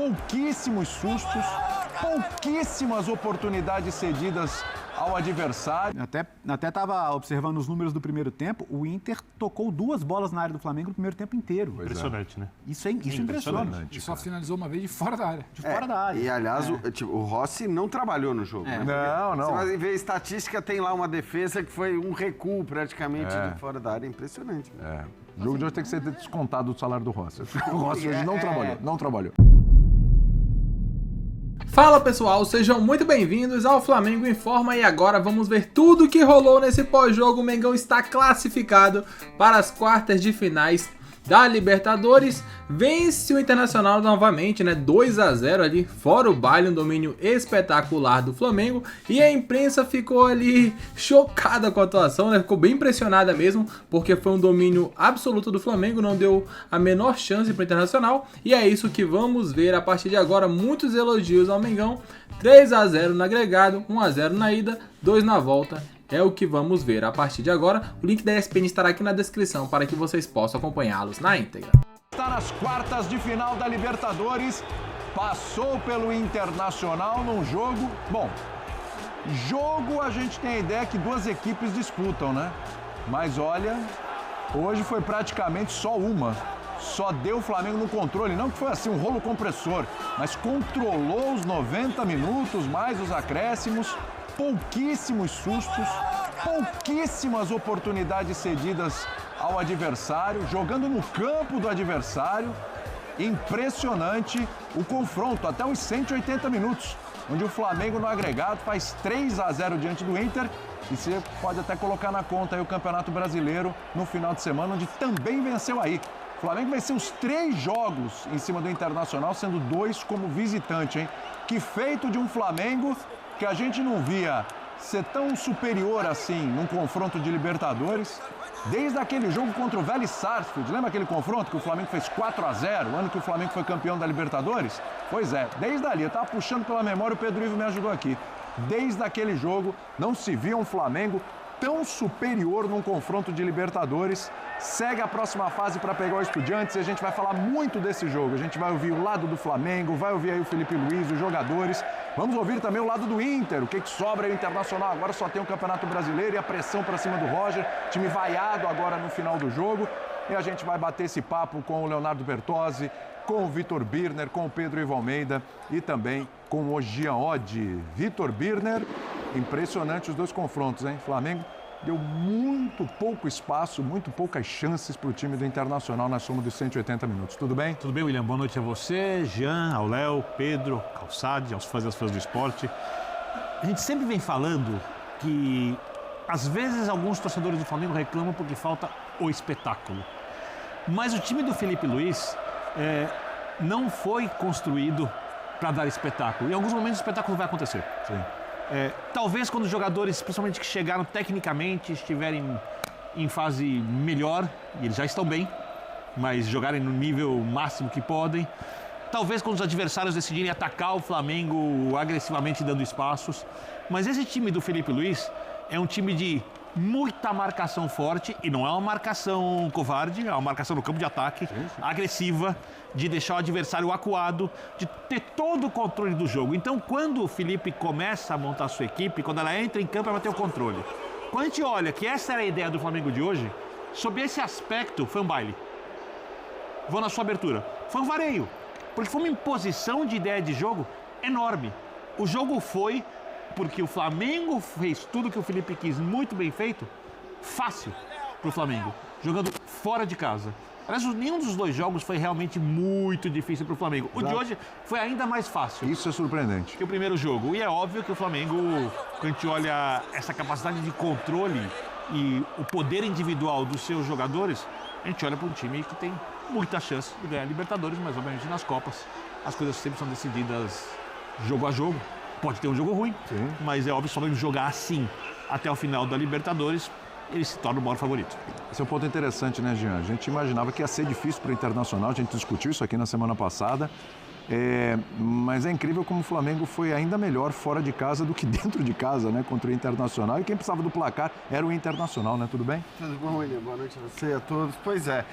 pouquíssimos sustos, pouquíssimas oportunidades cedidas ao adversário. Até estava observando os números do primeiro tempo, o Inter tocou 2 bolas na área do Flamengo no primeiro tempo inteiro. Impressionante, né? Isso é impressionante. E só finalizou uma vez de fora da área. Fora da área. E, aliás, o Rossi não trabalhou no jogo. Né? Não. Você vai ver a estatística, tem lá uma defesa que foi um recuo praticamente de fora da área. Impressionante. O jogo de hoje tem que ser descontado do salário do Rossi. O Rossi hoje não trabalhou. Fala pessoal, sejam muito bem-vindos ao Flamengo Informa e agora vamos ver tudo o que rolou nesse pós-jogo. O Mengão está classificado para as quartas de finais da Libertadores, vence o Internacional novamente, né, 2-0 ali, fora o baile, um domínio espetacular do Flamengo, e a imprensa ficou ali chocada com a atuação, né, ficou bem impressionada mesmo, porque foi um domínio absoluto do Flamengo, não deu a menor chance para o Internacional, e é isso que vamos ver a partir de agora, muitos elogios ao Mengão, 3-0 no agregado, 1-0 na ida, 2 na volta. É o que vamos ver a partir de agora. O link da ESPN estará aqui na descrição para que vocês possam acompanhá-los na íntegra. Está nas quartas de final da Libertadores, passou pelo Internacional num jogo... Bom, jogo a gente tem a ideia que 2 equipes disputam, né? Mas olha, hoje foi praticamente só uma. Só deu o Flamengo no controle, não que foi assim um rolo compressor, mas controlou os 90 minutos, mais os acréscimos. Pouquíssimos sustos, pouquíssimas oportunidades cedidas ao adversário, jogando no campo do adversário. Impressionante o confronto, até os 180 minutos, onde o Flamengo no agregado faz 3-0 diante do Inter. E você pode até colocar na conta aí o Campeonato Brasileiro no final de semana, onde também venceu aí. O Flamengo venceu os 3 jogos em cima do Internacional, sendo 2 como visitante, hein? Que feito de um Flamengo que a gente não via ser tão superior assim num confronto de Libertadores, desde aquele jogo contra o Vélez Sarsfield. Lembra aquele confronto que o Flamengo fez 4-0, o ano que o Flamengo foi campeão da Libertadores? Pois é, desde ali, eu tava puxando pela memória, o Pedro Ivo me ajudou aqui. Desde aquele jogo, não se via um Flamengo tão superior num confronto de Libertadores. Segue a próxima fase para pegar o Estudiantes e a gente vai falar muito desse jogo. A gente vai ouvir o lado do Flamengo, vai ouvir aí o Felipe Luiz, os jogadores. Vamos ouvir também o lado do Inter, o que sobra aí o Internacional. Agora só tem o Campeonato Brasileiro e a pressão para cima do Roger. Time vaiado agora no final do jogo. E a gente vai bater esse papo com o Leonardo Bertozzi, com o Vitor Birner, com o Pedro Ivo Almeida e também com o Jean Oddi. Vitor Birner, impressionante os 2 confrontos, hein? Flamengo deu muito pouco espaço, muito poucas chances para o time do Internacional na soma dos 180 minutos. Tudo bem? Tudo bem, William? Boa noite a você, Jean, ao Léo, Pedro, Calçade, aos fãs e às fãs do esporte. A gente sempre vem falando que, às vezes, alguns torcedores do Flamengo reclamam porque falta o espetáculo. Mas o time do Felipe Luiz não foi construído para dar espetáculo. Em alguns momentos o espetáculo vai acontecer. Sim. Talvez quando os jogadores, principalmente que chegaram tecnicamente, estiverem em fase melhor, e eles já estão bem, mas jogarem no nível máximo que podem. Talvez quando os adversários decidirem atacar o Flamengo agressivamente dando espaços. Mas esse time do Felipe Luiz é um time de muita marcação forte, e não é uma marcação covarde, é uma marcação no campo de ataque, agressiva, de deixar o adversário acuado, de ter todo o controle do jogo. Então, quando o Felipe começa a montar a sua equipe, quando ela entra em campo, ela vai ter o controle. Quando a gente olha que essa era a ideia do Flamengo de hoje, sob esse aspecto, foi um baile. Vou na sua abertura. Foi um vareio, porque foi uma imposição de ideia de jogo enorme. O jogo foi porque o Flamengo fez tudo que o Felipe quis, muito bem feito, fácil para o Flamengo, jogando fora de casa. Aliás, nenhum dos 2 jogos foi realmente muito difícil para o Flamengo. O de hoje foi ainda mais fácil. Isso é surpreendente. Que o primeiro jogo. E é óbvio que o Flamengo, quando a gente olha essa capacidade de controle e o poder individual dos seus jogadores, a gente olha para um time que tem muita chance de ganhar Libertadores, mas obviamente nas Copas as coisas sempre são decididas jogo a jogo. Pode ter um jogo ruim, sim, mas é óbvio que se o Flamengo jogar assim até o final da Libertadores, ele se torna o maior favorito. Esse é um ponto interessante, né, Jean? A gente imaginava que ia ser difícil para o Internacional, a gente discutiu isso aqui na semana passada, mas é incrível como o Flamengo foi ainda melhor fora de casa do que dentro de casa, né, contra o Internacional. E quem precisava do placar era o Internacional, né? Tudo bem? Tudo bom, William? Boa noite a você e a todos. Pois é,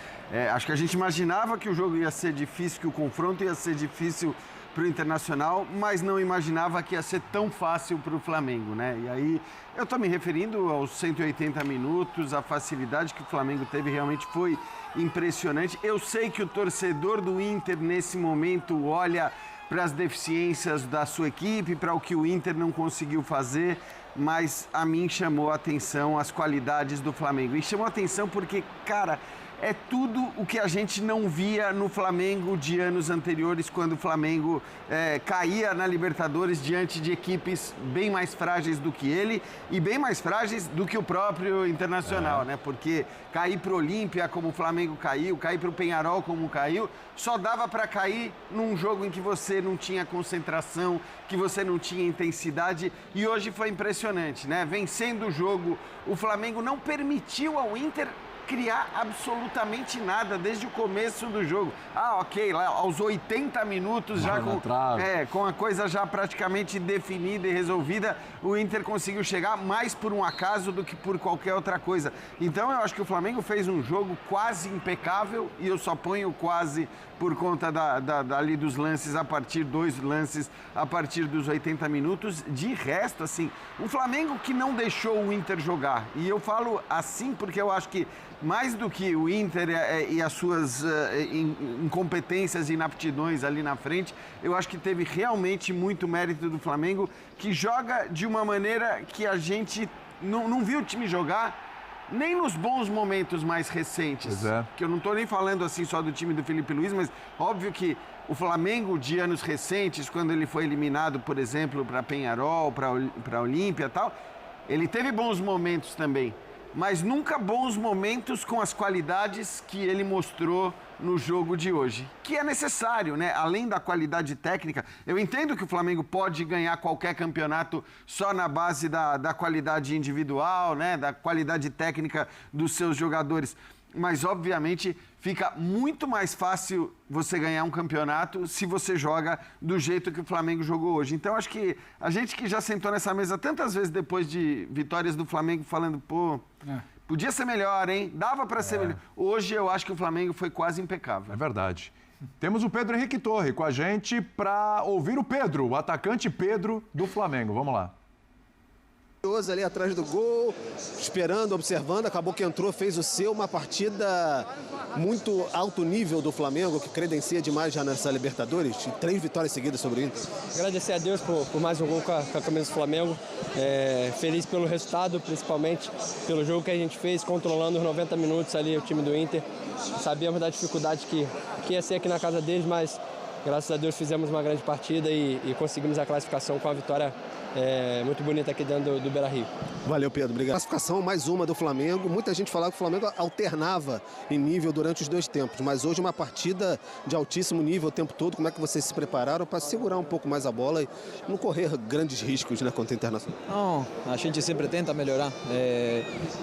acho que a gente imaginava que o jogo ia ser difícil, que o confronto ia ser difícil para o Internacional, mas não imaginava que ia ser tão fácil para o Flamengo, né? E aí eu estou me referindo aos 180 minutos, a facilidade que o Flamengo teve realmente foi impressionante. Eu sei que o torcedor do Inter nesse momento olha para as deficiências da sua equipe, para o que o Inter não conseguiu fazer, mas a mim chamou a atenção as qualidades do Flamengo. E chamou a atenção porque, cara, é tudo o que a gente não via no Flamengo de anos anteriores, quando o Flamengo caía na Libertadores diante de equipes bem mais frágeis do que ele e bem mais frágeis do que o próprio Internacional, né? Porque cair para o Olímpia como o Flamengo caiu, cair para o Peñarol como caiu, só dava para cair num jogo em que você não tinha concentração, que você não tinha intensidade, e hoje foi impressionante, né? Vencendo o jogo, o Flamengo não permitiu ao Inter criar absolutamente nada desde o começo do jogo. Ah, ok, lá aos 80 minutos já com a coisa já praticamente definida e resolvida, o Inter conseguiu chegar mais por um acaso do que por qualquer outra coisa. Então eu acho que o Flamengo fez um jogo quase impecável, e eu só ponho quase por conta ali dos lances dois lances a partir dos 80 minutos. De resto, assim, um Flamengo que não deixou o Inter jogar. E eu falo assim porque eu acho que mais do que o Inter e as suas incompetências e inaptidões ali na frente, eu acho que teve realmente muito mérito do Flamengo, que joga de uma maneira que a gente não viu o time jogar nem nos bons momentos mais recentes. Que eu não estou nem falando assim só do time do Felipe Luiz, mas óbvio que o Flamengo de anos recentes, quando ele foi eliminado, por exemplo, para Peñarol, para Olímpia e tal, ele teve bons momentos também, mas nunca bons momentos com as qualidades que ele mostrou no jogo de hoje, que é necessário, né? Além da qualidade técnica, eu entendo que o Flamengo pode ganhar qualquer campeonato só na base da qualidade individual, né? Da qualidade técnica dos seus jogadores, mas obviamente fica muito mais fácil você ganhar um campeonato se você joga do jeito que o Flamengo jogou hoje. Então acho que a gente que já sentou nessa mesa tantas vezes depois de vitórias do Flamengo falando, pô, podia ser melhor, hein? Dava para ser melhor. Hoje eu acho que o Flamengo foi quase impecável. É verdade. Temos o Pedro Henrique Torre com a gente para ouvir o Pedro, o atacante Pedro do Flamengo. Vamos lá. Ali atrás do gol, esperando, observando, acabou que entrou, fez o seu, uma partida muito alto nível do Flamengo, que credencia demais já nessa Libertadores, 3 vitórias seguidas sobre o Inter. Agradecer a Deus por mais um gol com a camisa do Flamengo, feliz pelo resultado, principalmente pelo jogo que a gente fez, controlando os 90 minutos ali o time do Inter. Sabíamos da dificuldade que ia ser aqui na casa deles, mas graças a Deus fizemos uma grande partida e conseguimos a classificação com a vitória muito bonita aqui dentro do Beira-Rio. Valeu, Pedro. Obrigado. Classificação, mais uma do Flamengo. Muita gente falava que o Flamengo alternava em nível durante os 2 tempos, mas hoje uma partida de altíssimo nível o tempo todo. Como é que vocês se prepararam para segurar um pouco mais a bola e não correr grandes riscos, né, contra o Internacional? Não, a gente sempre tenta melhorar.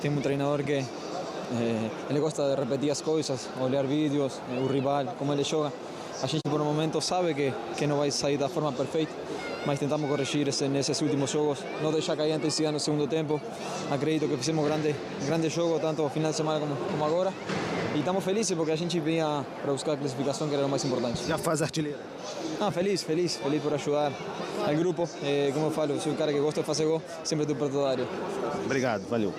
Tem um treinador que ele gosta de repetir as coisas, olhar vídeos, o rival, como ele joga. A gente por um momento sabe que não vai sair da forma perfeita, mas tentamos corrigir nesses últimos jogos, não deixar cair a intensidade no segundo tempo. Acredito que fizemos grande jogo, tanto no final de semana como agora, e estamos felizes porque a gente vinha para buscar a classificação, que era o mais importante. Já faz artilheira? Feliz por ajudar ao grupo. Como eu falo, sou um cara que gosta de fazer gol, sempre estou perto da área. Obrigado, valeu.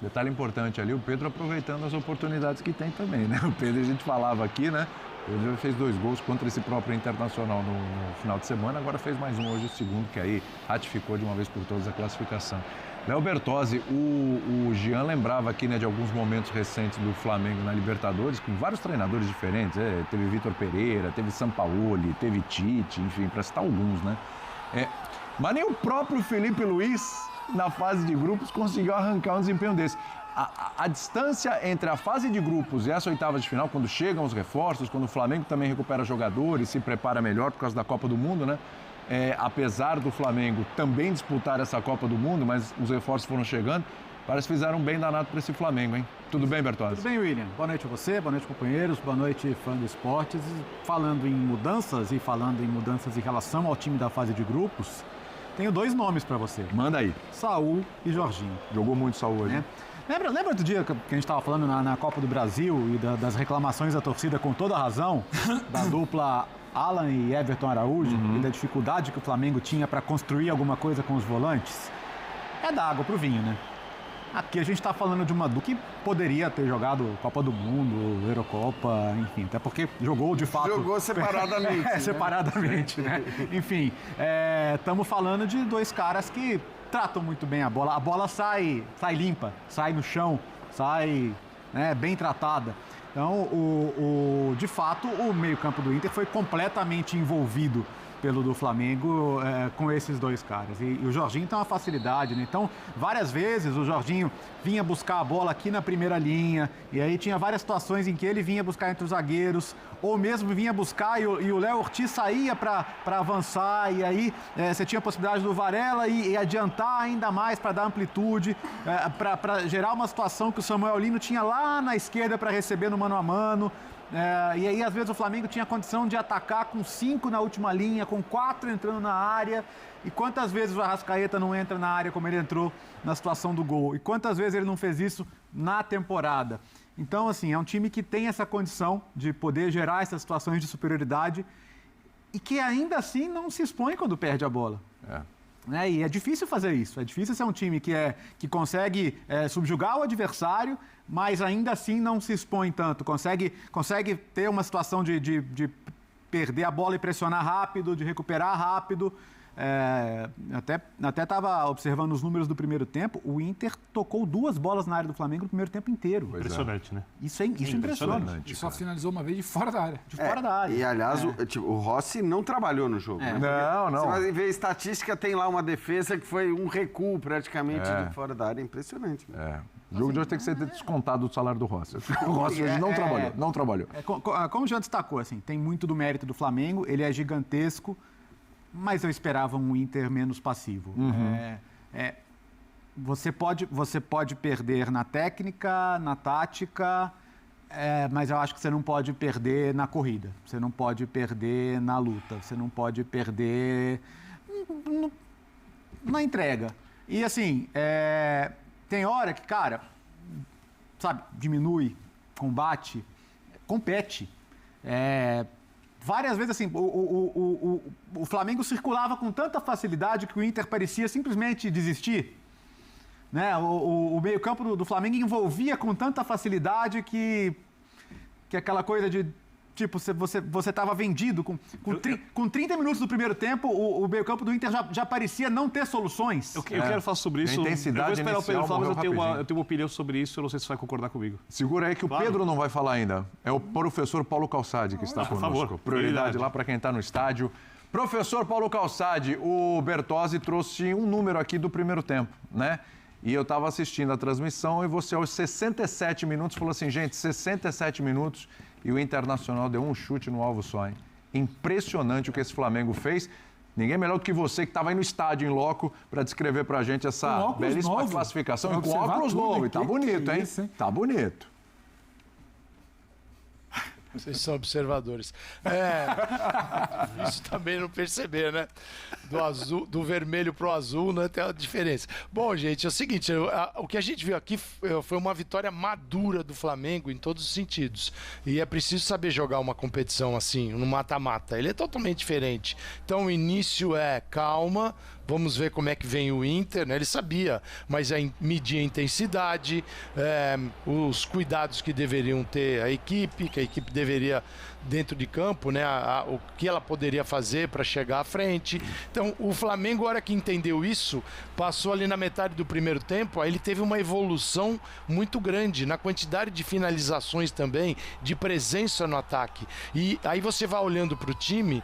Detalhe importante ali, o Pedro aproveitando as oportunidades que tem também, né? O Pedro, a gente falava aqui, né? Ele já fez 2 gols contra esse próprio Internacional no final de semana, agora fez mais um hoje, o segundo, que aí ratificou de uma vez por todas a classificação. Léo Bertozzi, o Jean lembrava aqui, né, de alguns momentos recentes do Flamengo na Libertadores, com vários treinadores diferentes, teve Vitor Pereira, teve Sampaoli, teve Tite, enfim, para citar alguns, né? Mas nem o próprio Felipe Luiz, na fase de grupos, conseguiu arrancar um desempenho desse. A distância entre a fase de grupos e essa oitava de final, quando chegam os reforços, quando o Flamengo também recupera jogadores, se prepara melhor por causa da Copa do Mundo, né? Apesar do Flamengo também disputar essa Copa do Mundo, mas os reforços foram chegando, parece que fizeram um bem danado para esse Flamengo, hein? Tudo bem, Bertozzi? Tudo bem, William. Boa noite a você, boa noite, companheiros, boa noite, fã do esportes. Falando em mudanças em relação ao time da fase de grupos, tenho 2 nomes para você. Manda aí. Saul e Jorginho. Jogou muito Saul hoje. Lembra do dia que a gente estava falando na Copa do Brasil e das reclamações da torcida com toda a razão, da dupla Alan e Everton Araújo, e da dificuldade que o Flamengo tinha para construir alguma coisa com os volantes? É da água pro vinho, né? Aqui a gente está falando de uma dupla que poderia ter jogado Copa do Mundo, Eurocopa, enfim, até porque jogou de fato... Jogou separadamente. Né? Separadamente, né? Enfim, estamos falando de dois caras que tratam muito bem a bola sai limpa, sai no chão, sai, né, bem tratada. Então, de fato, o meio-campo do Inter foi completamente envolvido pelo do Flamengo com esses dois caras. E o Jorginho tem uma facilidade, né? Então, várias vezes o Jorginho vinha buscar a bola aqui na primeira linha, e aí tinha várias situações em que ele vinha buscar entre os zagueiros, ou mesmo vinha buscar e o Léo Ortiz saía para avançar, e aí você tinha a possibilidade do Varela e adiantar ainda mais para dar amplitude, para gerar uma situação que o Samuel Lino tinha lá na esquerda para receber no mano a mano. E aí, às vezes, o Flamengo tinha condição de atacar com 5 na última linha, com 4 entrando na área. E quantas vezes o Arrascaeta não entra na área como ele entrou na situação do gol? E quantas vezes ele não fez isso na temporada? Então, assim, é um time que tem essa condição de poder gerar essas situações de superioridade e que ainda assim não se expõe quando perde a bola. E é difícil fazer isso. É difícil ser um time que consegue subjugar o adversário, mas ainda assim não se expõe tanto. Consegue ter uma situação de perder a bola e pressionar rápido, de recuperar rápido. Até estava observando os números do primeiro tempo. O Inter tocou 2 bolas na área do Flamengo no primeiro tempo inteiro. Impressionante, né? Isso é impressionante. E só finalizou uma vez de fora da área. De fora da área. E, aliás, o Rossi não trabalhou no jogo. Né? Não. Você vai ver a estatística, tem lá uma defesa que foi um recuo praticamente de fora da área. Impressionante. Né? O jogo de hoje tem que ser descontado do salário do Rossi. O Rossi hoje não trabalhou. Como o Jean destacou, assim, tem muito do mérito do Flamengo, ele é gigantesco, mas eu esperava um Inter menos passivo. Você pode perder na técnica, na tática, mas eu acho que você não pode perder na corrida, você não pode perder na luta, você não pode perder na entrega. E assim, tem hora que, cara, sabe, diminui, combate, compete. Várias vezes, assim, o Flamengo circulava com tanta facilidade que o Inter parecia simplesmente desistir. Né? O meio-campo do Flamengo envolvia com tanta facilidade que aquela coisa de, tipo, você estava vendido. Com 30 minutos do primeiro tempo, o meio-campo do Inter já parecia não ter soluções. Eu quero falar sobre isso. A intensidade eu vou esperar o Pedro falar, mas eu tenho uma opinião sobre isso, eu não sei se você vai concordar comigo. Segura aí que o Pedro não vai falar ainda. É o professor Paulo Calçade que está conosco. Por favor. Prioridade lá para quem está no estádio. Professor Paulo Calçade, o Bertozzi trouxe um número aqui do primeiro tempo, né? E eu estava assistindo a transmissão e você, aos 67 minutos, falou assim, gente, 67 minutos e o Internacional deu um chute no alvo só, hein? Impressionante o que esse Flamengo fez. Ninguém melhor do que você que estava aí no estádio, em loco, para descrever para a gente essa belíssima classificação. E com óculos novos. Tá bonito, hein? Tá bonito. Vocês são observadores. Isso também não perceber, né? Do vermelho pro azul, né? Tem uma diferença. Bom, gente, é o seguinte, o que a gente viu aqui foi uma vitória madura do Flamengo em todos os sentidos. E é preciso saber jogar uma competição assim, no mata-mata. Ele é totalmente diferente. Então o início é calma, vamos ver como é que vem o Inter, né? Ele sabia, mas medir a intensidade, os cuidados que deveriam ter a equipe, que a equipe deveria dentro de campo, né? O que ela poderia fazer para chegar à frente. Então, o Flamengo, a hora que entendeu isso, passou ali na metade do primeiro tempo, aí ele teve uma evolução muito grande na quantidade de finalizações também, de presença no ataque. E aí você vai olhando para o time,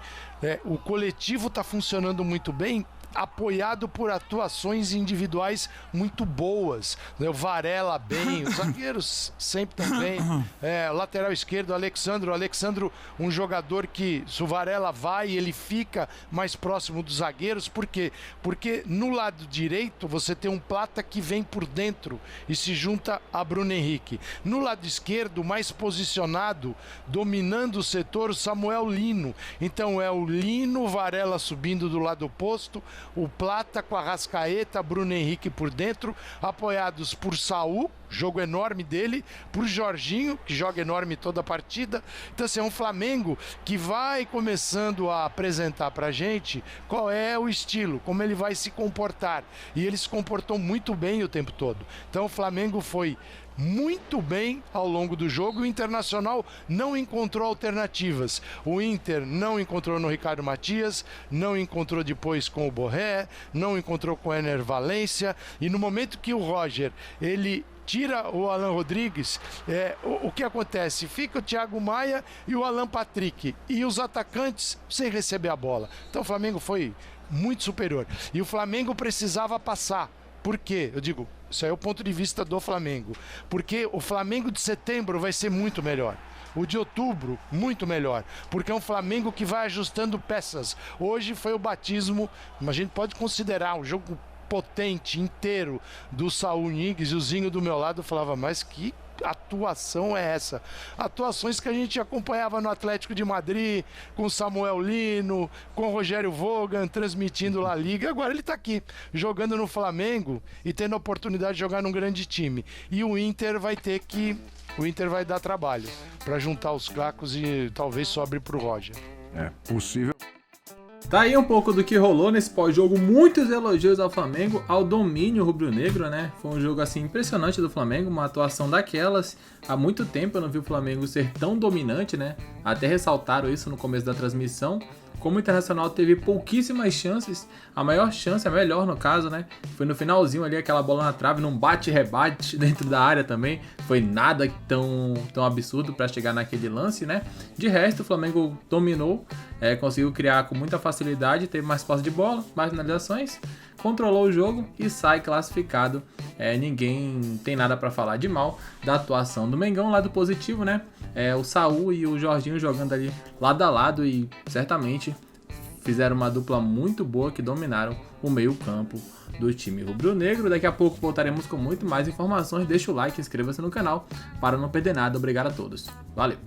o coletivo está funcionando muito bem, apoiado por atuações individuais muito boas, né? O Varela bem, os zagueiros sempre também, lateral esquerdo, Alexandro, um jogador que, se o Varela vai, ele fica mais próximo dos zagueiros. Por quê? Porque no lado direito você tem um Plata que vem por dentro e se junta a Bruno Henrique. No lado esquerdo, mais posicionado, dominando o setor, o Samuel Lino. Então é o Lino, Varela subindo do lado oposto, o Plata com a Arrascaeta, Bruno Henrique por dentro, apoiados por Saul, jogo enorme dele, pro Jorginho, que joga enorme toda a partida. Então, assim, é um Flamengo que vai começando a apresentar pra gente qual é o estilo, como ele vai se comportar. E ele se comportou muito bem o tempo todo. Então, o Flamengo foi muito bem ao longo do jogo. O Internacional não encontrou alternativas. O Inter não encontrou no Ricardo Matias, não encontrou depois com o Borré, não encontrou com o Ener Valencia. E no momento que o Roger, ele tira o Alan Rodrigues, o que acontece? Fica o Thiago Maia e o Alan Patrick. E os atacantes sem receber a bola. Então o Flamengo foi muito superior. E o Flamengo precisava passar. Por quê? Eu digo, isso aí é o ponto de vista do Flamengo. Porque o Flamengo de setembro vai ser muito melhor. O de outubro, muito melhor. Porque é um Flamengo que vai ajustando peças. Hoje foi o batismo, a gente pode considerar um jogo potente, inteiro, do Saul Niguez. E o Zinho do meu lado falava, mas que atuação é essa? Atuações que a gente acompanhava no Atlético de Madrid, com Samuel Lino, com Rogério Vogan, transmitindo La Liga. Agora ele está aqui, jogando no Flamengo e tendo a oportunidade de jogar num grande time. E o Inter vai dar trabalho para juntar os cacos e talvez sobre para o Roger. É possível. Tá aí um pouco do que rolou nesse pós-jogo, muitos elogios ao Flamengo, ao domínio rubro-negro, né? Foi um jogo assim impressionante do Flamengo, uma atuação daquelas. Há muito tempo eu não vi o Flamengo ser tão dominante, né? Até ressaltaram isso no começo da transmissão. Como o Internacional teve pouquíssimas chances, a maior chance, a melhor no caso, né? Foi no finalzinho ali, aquela bola na trave, num bate-rebate dentro da área também. Foi nada tão absurdo para chegar naquele lance, né? De resto, o Flamengo dominou, conseguiu criar com muita facilidade, teve mais posse de bola, mais finalizações, controlou o jogo e sai classificado. Ninguém tem nada para falar de mal da atuação do Mengão, lado positivo, né? O Saul e o Jorginho jogando ali lado a lado e certamente fizeram uma dupla muito boa que dominaram o meio-campo do time rubro-negro. Daqui a pouco voltaremos com muito mais informações. Deixa o like, inscreva-se no canal para não perder nada. Obrigado a todos. Valeu!